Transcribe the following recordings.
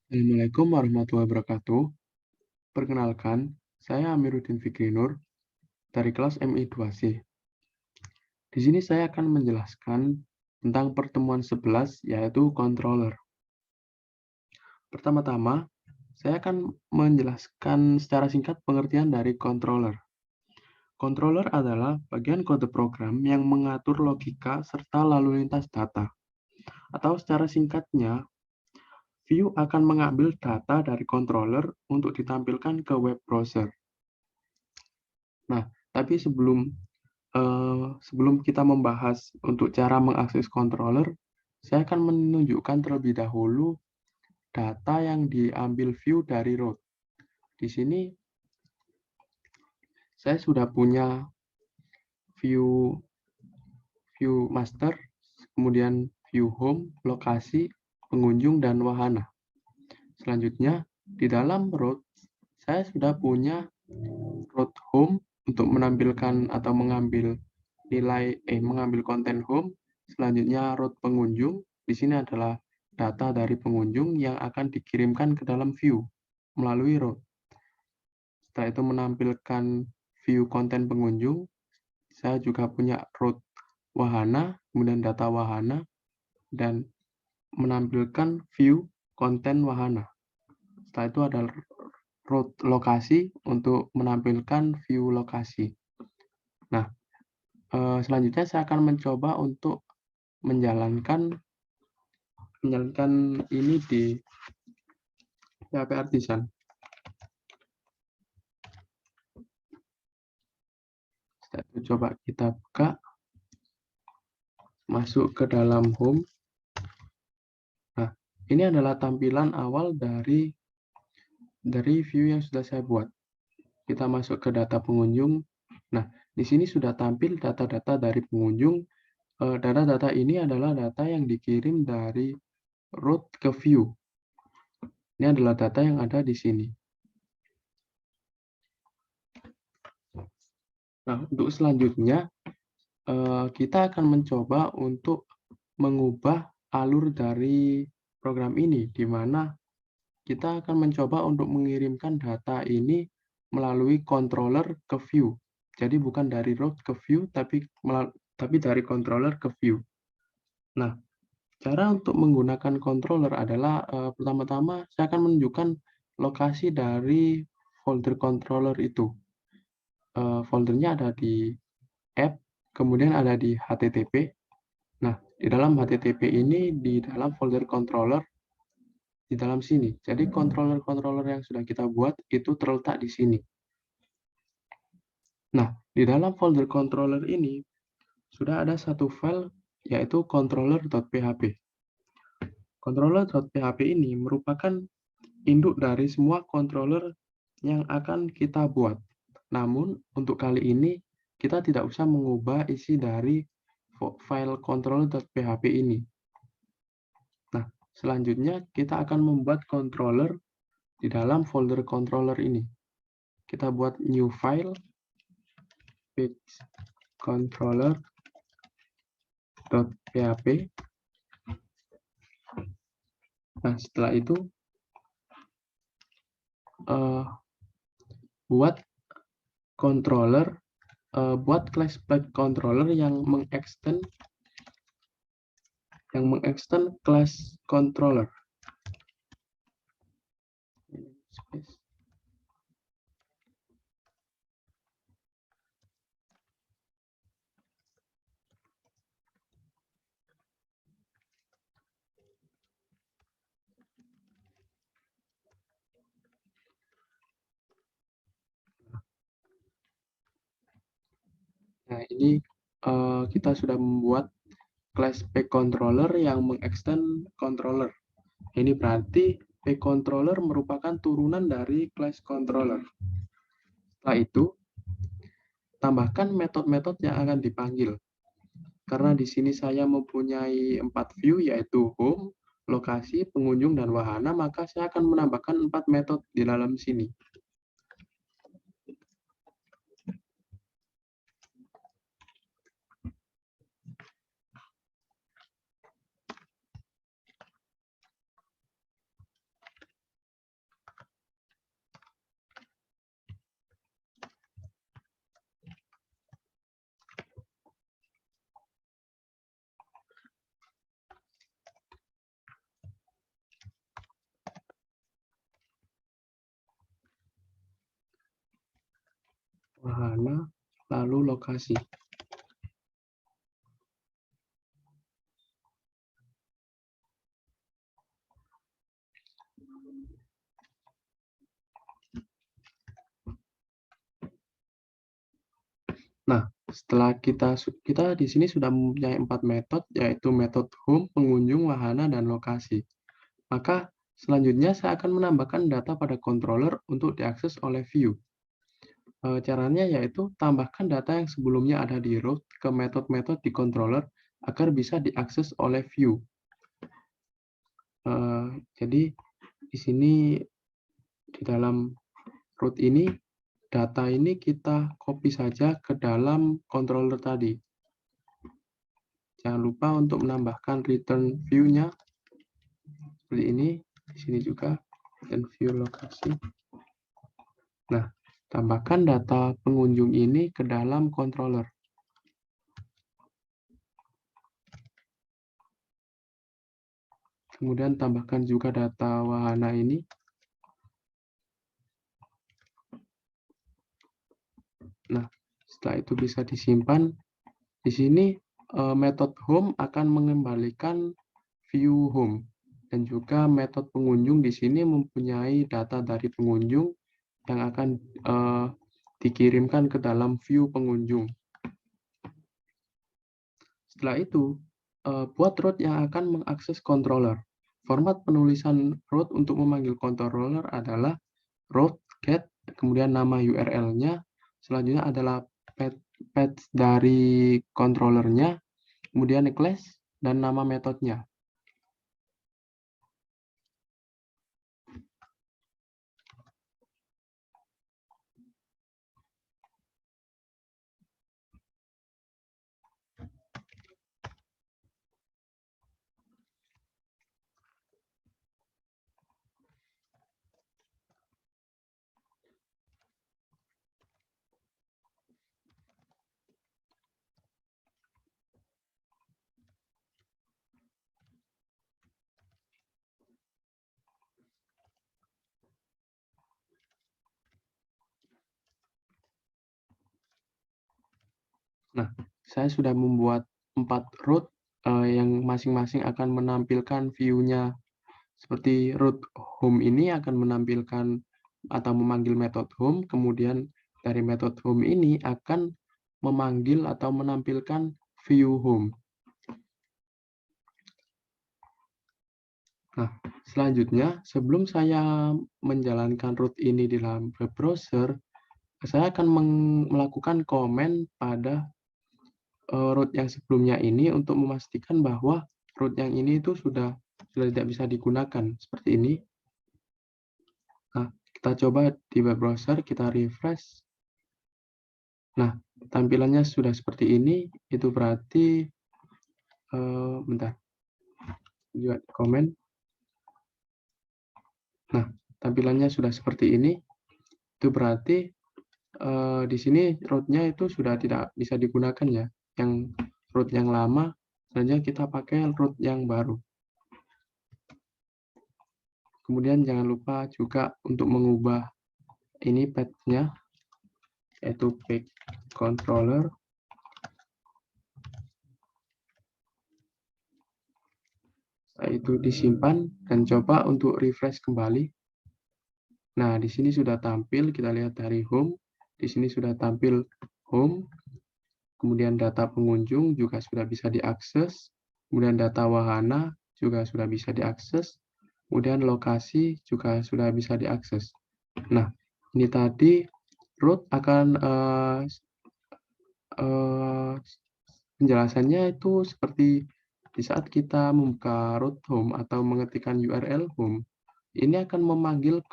Assalamualaikum warahmatullahi wabarakatuh. Perkenalkan, saya Amiruddin Fikri Nur dari kelas MI2C. Di sini saya akan menjelaskan tentang pertemuan 11, yaitu controller. Pertama-tama, saya akan menjelaskan secara singkat pengertian dari controller. Controller adalah bagian kode program yang mengatur logika serta lalu lintas data. Atau secara singkatnya, view akan mengambil data dari controller untuk ditampilkan ke web browser. Nah, tapi sebelum kita membahas untuk cara mengakses controller, saya akan menunjukkan terlebih dahulu data yang diambil view dari root. Di sini saya sudah punya view master, kemudian view home, lokasi, pengunjung, dan wahana. Selanjutnya, di dalam root, saya sudah punya root home untuk menampilkan atau mengambil mengambil konten home. Selanjutnya root pengunjung. Di sini adalah data dari pengunjung yang akan dikirimkan ke dalam view melalui root. Setelah itu menampilkan view konten pengunjung, saya juga punya root wahana, kemudian data wahana, dan menampilkan view konten wahana. Setelah itu ada root lokasi untuk menampilkan view lokasi. Nah, selanjutnya saya akan mencoba untuk menjalankan ini di PHP Artisan. Setelah itu coba kita buka, masuk ke dalam home. Nah, ini adalah tampilan awal dari view yang sudah saya buat. Kita masuk ke data pengunjung. Nah, di sini sudah tampil data-data dari pengunjung. Data-data ini adalah data yang dikirim dari root ke view. Ini adalah data yang ada di sini. Nah, untuk selanjutnya, kita akan mencoba untuk mengubah alur dari program ini, di mana kita akan mencoba untuk mengirimkan data ini melalui controller ke view. Jadi bukan dari root ke view, tapi dari controller ke view. Nah, cara untuk menggunakan controller adalah pertama-tama saya akan menunjukkan lokasi dari folder controller itu. Foldernya ada di app, kemudian ada di HTTP. Nah, di dalam HTTP ini, di dalam folder controller, di dalam sini. Jadi controller-controller yang sudah kita buat itu terletak di sini. Nah, di dalam folder controller ini sudah ada satu file yaitu controller.php. Controller.php ini merupakan induk dari semua controller yang akan kita buat. Namun, untuk kali ini kita tidak usah mengubah isi dari file controller.php ini. Nah, selanjutnya kita akan membuat controller di dalam folder controller ini. Kita buat new file, page controller.php. Nah, setelah itu buat controller, buat class plate controller yang mengextend class controller. Nah, ini kita sudah membuat class pController yang mengextend controller. Ini berarti pController merupakan turunan dari class controller. Setelah itu, tambahkan metode-metode yang akan dipanggil. Karena di sini saya mempunyai 4 view, yaitu home, lokasi, pengunjung, dan wahana, maka saya akan menambahkan 4 metode di dalam sini. wahana, lalu lokasi. Nah, setelah kita di sini sudah mempunyai 4 metode, yaitu metode home, pengunjung, wahana, dan lokasi. Maka selanjutnya saya akan menambahkan data pada controller untuk diakses oleh view. Caranya yaitu tambahkan data yang sebelumnya ada di root ke metode-metode di controller agar bisa diakses oleh view. Jadi di sini di dalam root ini, data ini kita copy saja ke dalam controller tadi. Jangan lupa untuk menambahkan return view-nya seperti ini. Di sini juga dan view lokasi. Nah, tambahkan data pengunjung ini ke dalam controller. Kemudian tambahkan juga data wahana ini. Nah, setelah itu bisa disimpan. Di sini metode home akan mengembalikan view home dan juga metode pengunjung di sini mempunyai data dari pengunjung yang akan dikirimkan ke dalam view pengunjung. Setelah itu, buat root yang akan mengakses controller. Format penulisan root untuk memanggil controller adalah root get, kemudian nama URL-nya, selanjutnya adalah path dari controllernya, kemudian class, dan nama metodenya. Nah, saya sudah membuat 4 root yang masing-masing akan menampilkan view-nya. Seperti root home ini akan menampilkan atau memanggil metode home, kemudian dari metode home ini akan memanggil atau menampilkan view home. Nah, selanjutnya sebelum saya menjalankan root ini di dalam web browser, saya akan melakukan komen pada root yang sebelumnya ini untuk memastikan bahwa root yang ini itu sudah tidak bisa digunakan seperti ini. Nah, kita coba di web browser, kita refresh. Nah, tampilannya sudah seperti ini, itu berarti bentar. Buat komen. Nah, tampilannya sudah seperti ini. Itu berarti di sini root-nya itu sudah tidak bisa digunakan ya. Yang root yang lama, selanjutnya kita pakai root yang baru. Kemudian jangan lupa juga untuk mengubah ini path-nya, yaitu page controller. Setelah itu disimpan dan coba untuk refresh kembali. Nah, di sini sudah tampil, kita lihat dari home. Di sini sudah tampil home, kemudian data pengunjung juga sudah bisa diakses, kemudian data wahana juga sudah bisa diakses, kemudian lokasi juga sudah bisa diakses. Nah, ini tadi root akan penjelasannya itu seperti di saat kita membuka root home atau mengetikkan URL home, ini akan memanggil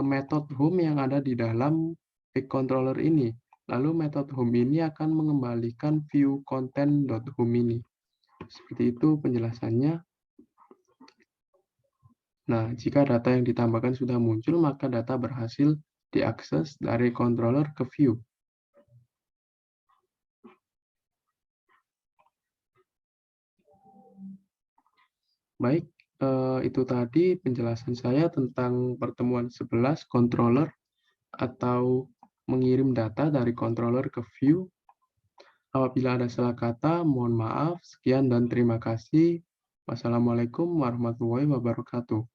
metode home yang ada di dalam page controller ini. Lalu metode home ini akan mengembalikan view content.home ini. Seperti itu penjelasannya. Nah, jika data yang ditambahkan sudah muncul, maka data berhasil diakses dari controller ke view. Baik, itu tadi penjelasan saya tentang pertemuan 11 controller atau mengirim data dari controller ke view. Apabila ada salah kata, mohon maaf. Sekian dan terima kasih. Wassalamualaikum warahmatullahi wabarakatuh.